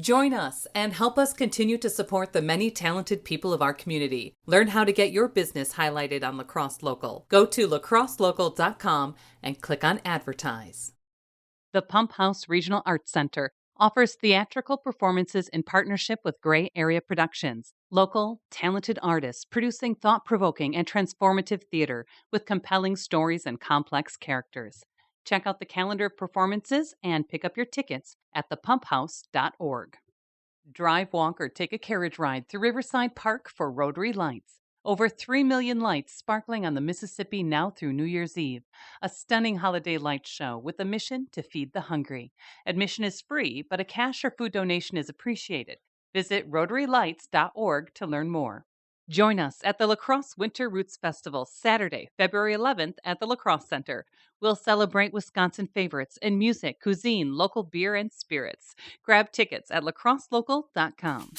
Join us and help us continue to support the many talented people of our community. Learn how to get your business highlighted on La Crosse Local. Go to lacrosselocal.com and click on Advertise. The Pump House Regional Arts Center offers theatrical performances in partnership with Gray Area Productions. Local, talented artists producing thought-provoking and transformative theater with compelling stories and complex characters. Check out the calendar of performances and pick up your tickets at thepumphouse.org. Drive, walk, or take a carriage ride through Riverside Park for Rotary Lights. Over 3 million lights sparkling on the Mississippi now through New Year's Eve. A stunning holiday light show with a mission to feed the hungry. Admission is free, but a cash or food donation is appreciated. Visit rotarylights.org to learn more. Join us at the La Crosse Winter Roots Festival, Saturday, February 11th at the La Crosse Center. We'll celebrate Wisconsin favorites in music, cuisine, local beer, and spirits. Grab tickets at lacrosselocal.com.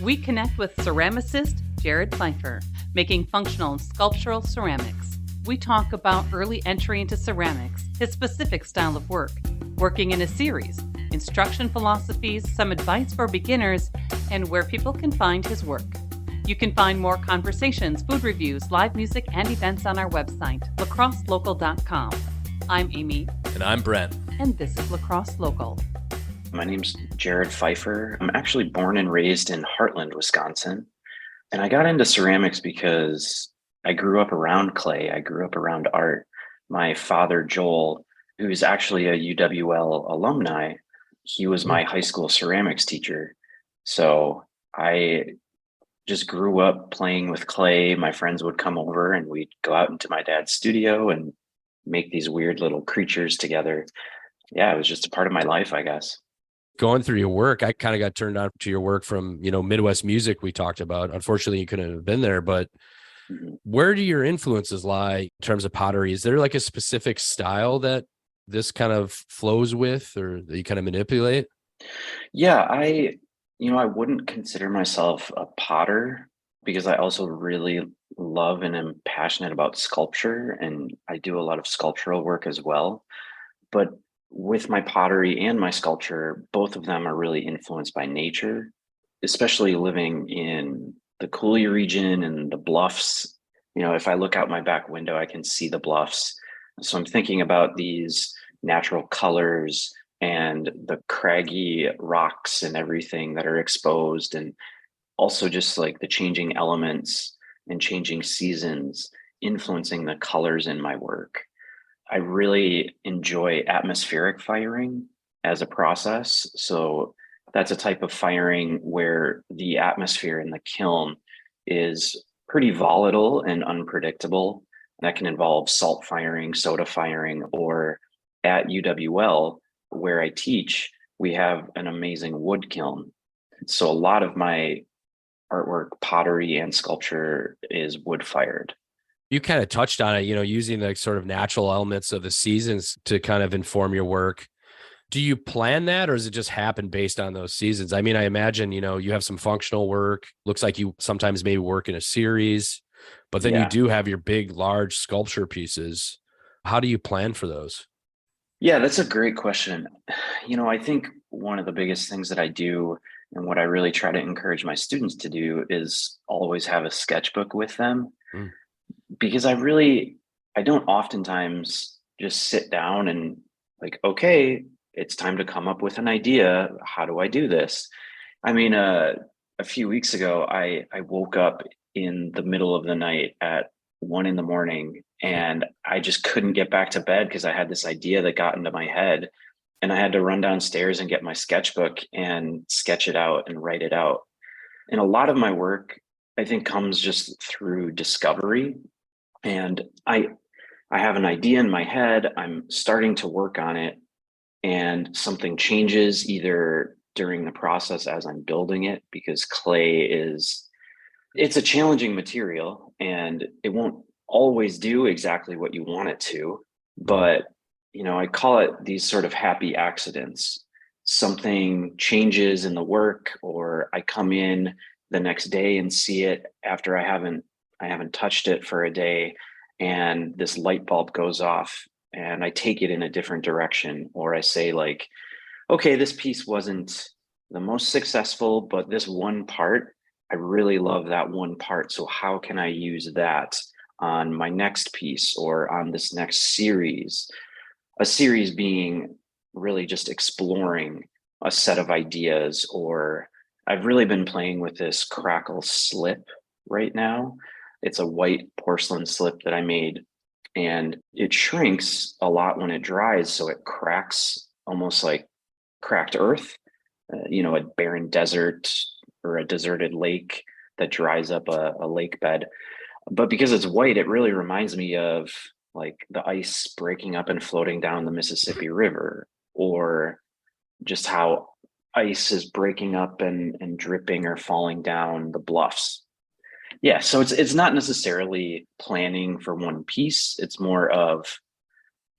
We connect with ceramicist Jarred Pfeiffer, making functional and sculptural ceramics. We talk about early entry into ceramics, his specific style of work, working in a series, instruction philosophies, some advice for beginners, and where people can find his work. You can find more conversations, food reviews, live music, and events on our website, lacrosselocal.com. I'm Amy. And I'm Brent. And this is La Crosse Local. My name's Jarred Pfeiffer. I'm actually born and raised in Heartland, Wisconsin. And I got into ceramics because I grew up around clay. I grew up around art. My father, Joel, who's actually a UWL alumni, he was my high school ceramics teacher. So I just grew up playing with clay. My friends would come over and we'd go out into my dad's studio and make these weird little creatures together. Yeah, it was just a part of my life, I guess. Going through your work, I kind of got turned on to your work from, Midwest music we talked about. Unfortunately, you couldn't have been there, but where do your influences lie in terms of pottery? Is there like a specific style that this kind of flows with or that you kind of manipulate? Yeah, I wouldn't consider myself a potter because I also really love and am passionate about sculpture, and I do a lot of sculptural work as well. But with my pottery and my sculpture, both of them are really influenced by nature, especially living in the Coulee region and the bluffs. If I look out my back window, I can see the bluffs. So I'm thinking about these natural colors and the craggy rocks and everything that are exposed, and also just like the changing elements and changing seasons influencing the colors in my work. I really enjoy atmospheric firing as a process. So that's a type of firing where the atmosphere in the kiln is pretty volatile and unpredictable. That can involve salt firing, soda firing, or at UWL, where I teach, we have an amazing wood kiln. So a lot of my artwork, pottery and sculpture is wood fired. You kind of touched on it, using the sort of natural elements of the seasons to kind of inform your work. Do you plan that, or does it just happen based on those seasons? I mean, I imagine, you have some functional work. Looks like you sometimes maybe work in a series, but then you do have your big, large sculpture pieces. How do you plan for those? Yeah, that's a great question. I think one of the biggest things that I do and what I really try to encourage my students to do is always have a sketchbook with them. Because I don't oftentimes just sit down and like, okay, it's time to come up with an idea. How do I do this? I mean, a few weeks ago, I woke up in the middle of the night at 1 a.m. and I just couldn't get back to bed because I had this idea that got into my head, and I had to run downstairs and get my sketchbook and sketch it out and write it out. And a lot of my work, I think, comes just through discovery. And I have an idea in my head, I'm starting to work on it, and something changes either during the process as I'm building it, because clay it's a challenging material and it won't always do exactly what you want it to. But, I call it these sort of happy accidents. Something changes in the work, or I come in the next day and see it after I haven't touched it for a day, and this light bulb goes off and I take it in a different direction, or I say like, okay, this piece wasn't the most successful, but this one part, I really love that one part. So how can I use that on my next piece or on this next series? A series being really just exploring a set of ideas, or I've really been playing with this crackle slip right now. It's a white porcelain slip that I made, and it shrinks a lot when it dries. So it cracks almost like cracked earth, a barren desert or a deserted lake that dries up a lake bed. But because it's white, it really reminds me of like the ice breaking up and floating down the Mississippi River, or just how ice is breaking up and dripping or falling down the bluffs. Yeah, so it's not necessarily planning for one piece. It's more of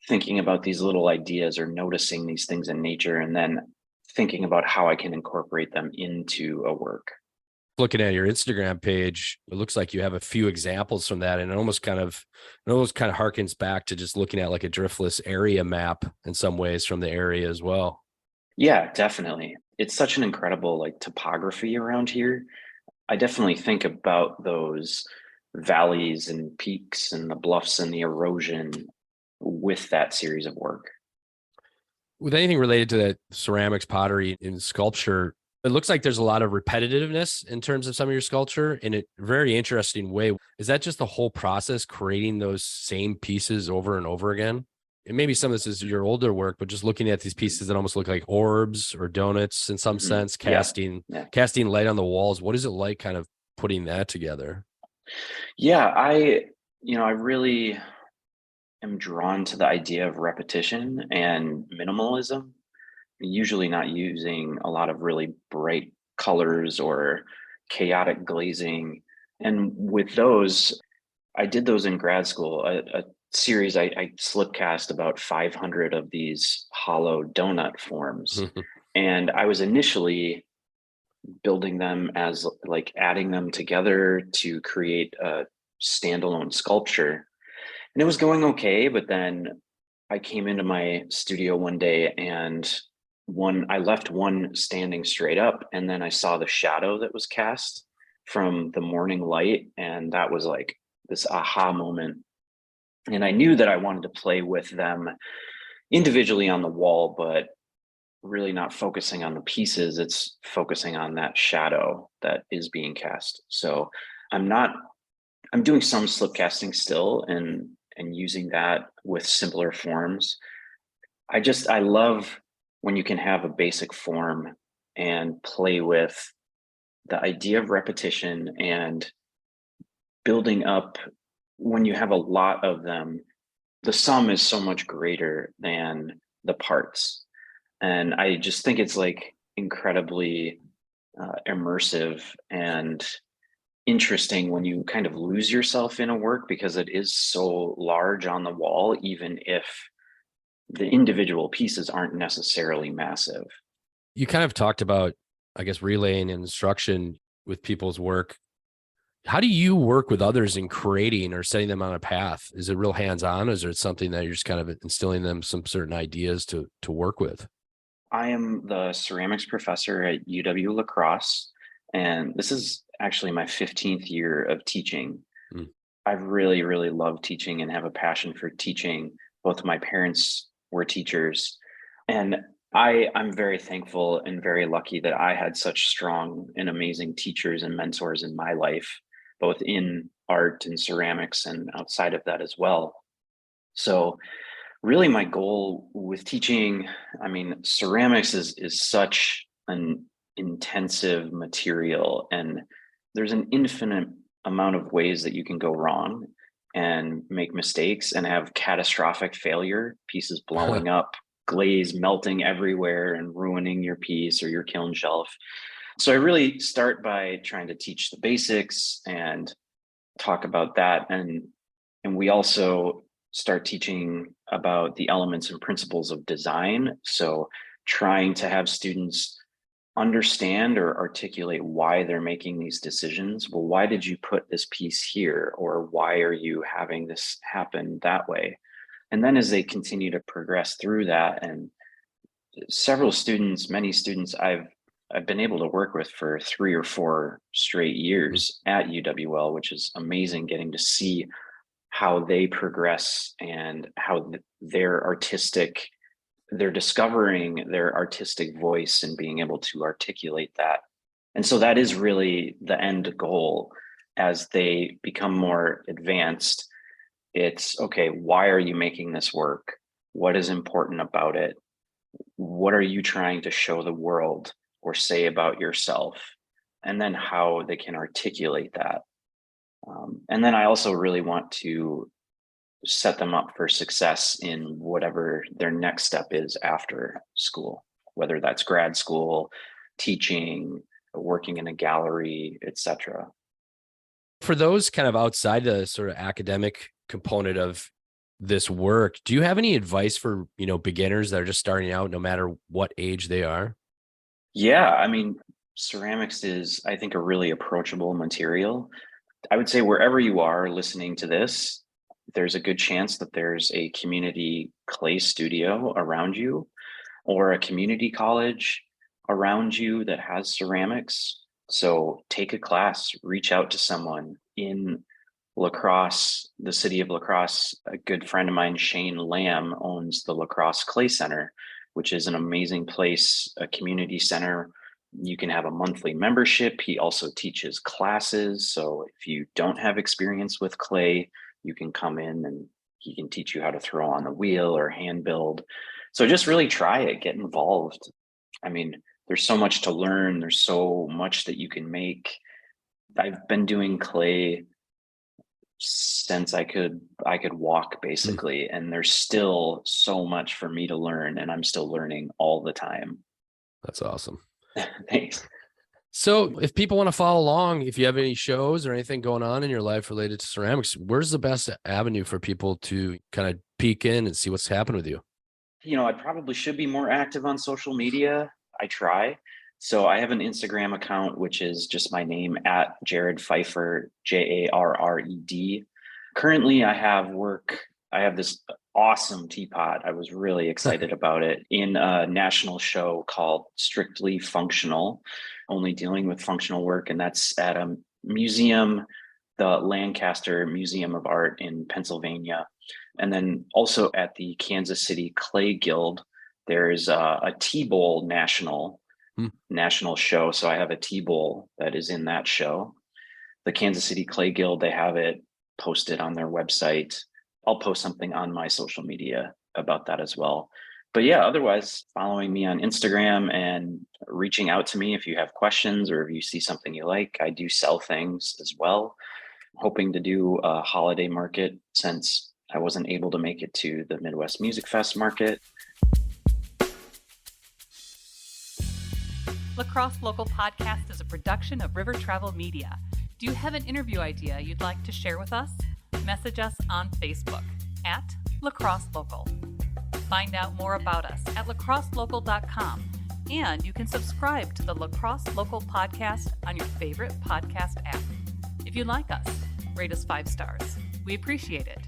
thinking about these little ideas or noticing these things in nature and then thinking about how I can incorporate them into a work. Looking at your Instagram page, it looks like you have a few examples from that, and it almost kind of harkens back to just looking at like a driftless area map in some ways from the area as well. Yeah, definitely. It's such an incredible like topography around here. I definitely think about those valleys and peaks and the bluffs and the erosion with that series of work. With anything related to that ceramics, pottery, and sculpture, it looks like there's a lot of repetitiveness in terms of some of your sculpture in a very interesting way. Is that just the whole process, creating those same pieces over and over again? And maybe some of this is your older work, but just looking at these pieces that almost look like orbs or donuts in some sense, casting light on the walls. What is it like kind of putting that together? Yeah, I really am drawn to the idea of repetition and minimalism, usually not using a lot of really bright colors or chaotic glazing. And with those, I did those in grad school, a series. I slip cast about 500 of these hollow donut forms. And I was initially building them as like adding them together to create a standalone sculpture. And it was going okay, but then I came into my studio one day and I left one standing straight up, and then I saw the shadow that was cast from the morning light, and that was like this aha moment. And I knew that I wanted to play with them individually on the wall, but really not focusing on the pieces. It's focusing on that shadow that is being cast. So I'm not I'm doing some slip casting still and using that with simpler forms. I love when you can have a basic form and play with the idea of repetition and building up. When you have a lot of them, the sum is so much greater than the parts. And I just think it's like incredibly immersive and interesting when you kind of lose yourself in a work because it is so large on the wall, even if the individual pieces aren't necessarily massive. You kind of talked about, I guess, relaying instruction with people's work. How do you work with others in creating or setting them on a path? Is it real hands-on, or is it something that you're just kind of instilling them some certain ideas to work with? I am the ceramics professor at UW La Crosse, and this is actually my 15th year of teaching. Mm. I've really, really loved teaching and have a passion for teaching. Both of my parents were teachers, and I'm very thankful and very lucky that I had such strong and amazing teachers and mentors in my life, both in art and ceramics and outside of that as well. So really my goal with teaching, I mean, ceramics is such an intensive material, and there's an infinite amount of ways that you can go wrong and make mistakes and have catastrophic failure, pieces blowing up, glaze melting everywhere and ruining your piece or your kiln shelf. So I really start by trying to teach the basics and talk about that, and we also start teaching about the elements and principles of design. So trying to have students understand or articulate why they're making these decisions. Well, why did you put this piece here? Or why are you having this happen that way? And then as they continue to progress through that, and many students I've been able to work with for 3 or 4 straight years at UWL, which is amazing, getting to see how they progress and how they're discovering their artistic voice and being able to articulate that. And so that is really the end goal. As they become more advanced, it's okay, why are you making this work? What is important about it? What are you trying to show the world or say about yourself? And then how they can articulate that. And then I also really want to set them up for success in whatever their next step is after school, whether that's grad school, teaching, working in a gallery, etc. For those kind of outside the sort of academic component of this work, do you have any advice for, beginners that are just starting out, no matter what age they are? Yeah, I mean, ceramics is, I think, a really approachable material. I would say wherever you are listening to this, there's a good chance that there's a community clay studio around you or a community college around you that has ceramics. So take a class, reach out to someone in La Crosse, the city of La Crosse. A good friend of mine, Shane Lamb, owns the La Crosse Clay Center, which is an amazing place, a community center. You can have a monthly membership. He also teaches classes. So if you don't have experience with clay, you can come in and he can teach you how to throw on the wheel or hand build. So just really try it, get involved. I mean, there's so much to learn. There's so much that you can make. I've been doing clay since I could walk, basically, and there's still so much for me to learn, and I'm still learning all the time. That's awesome. Thanks. So if people want to follow along, if you have any shows or anything going on in your life related to ceramics, where's the best avenue for people to kind of peek in and see what's happened with you? I probably should be more active on social media. I try. So I have an Instagram account, which is just my name, at Jarred Pfeiffer, Jarred. Currently, I have this awesome teapot. I was really excited about it, in a national show called Strictly Functional, only dealing with functional work. And that's at a museum, the Lancaster Museum of Art in Pennsylvania. And then also at the Kansas City Clay Guild, there's a T-Bowl national show. So I have a T-Bowl that is in that show. The Kansas City Clay Guild, they have it posted on their website. I'll post something on my social media about that as well. But yeah, otherwise, following me on Instagram and reaching out to me if you have questions or if you see something you like. I do sell things as well. Hoping to do a holiday market, since I wasn't able to make it to the Midwest Music Fest market. La Crosse Local Podcast is a production of River Travel Media. Do you have an interview idea you'd like to share with us? Message us on Facebook at La Crosse Local. Find out more about us at lacrosselocal.com, and you can subscribe to the La Crosse Local Podcast on your favorite podcast app. If you like us, rate us 5 stars. We appreciate it.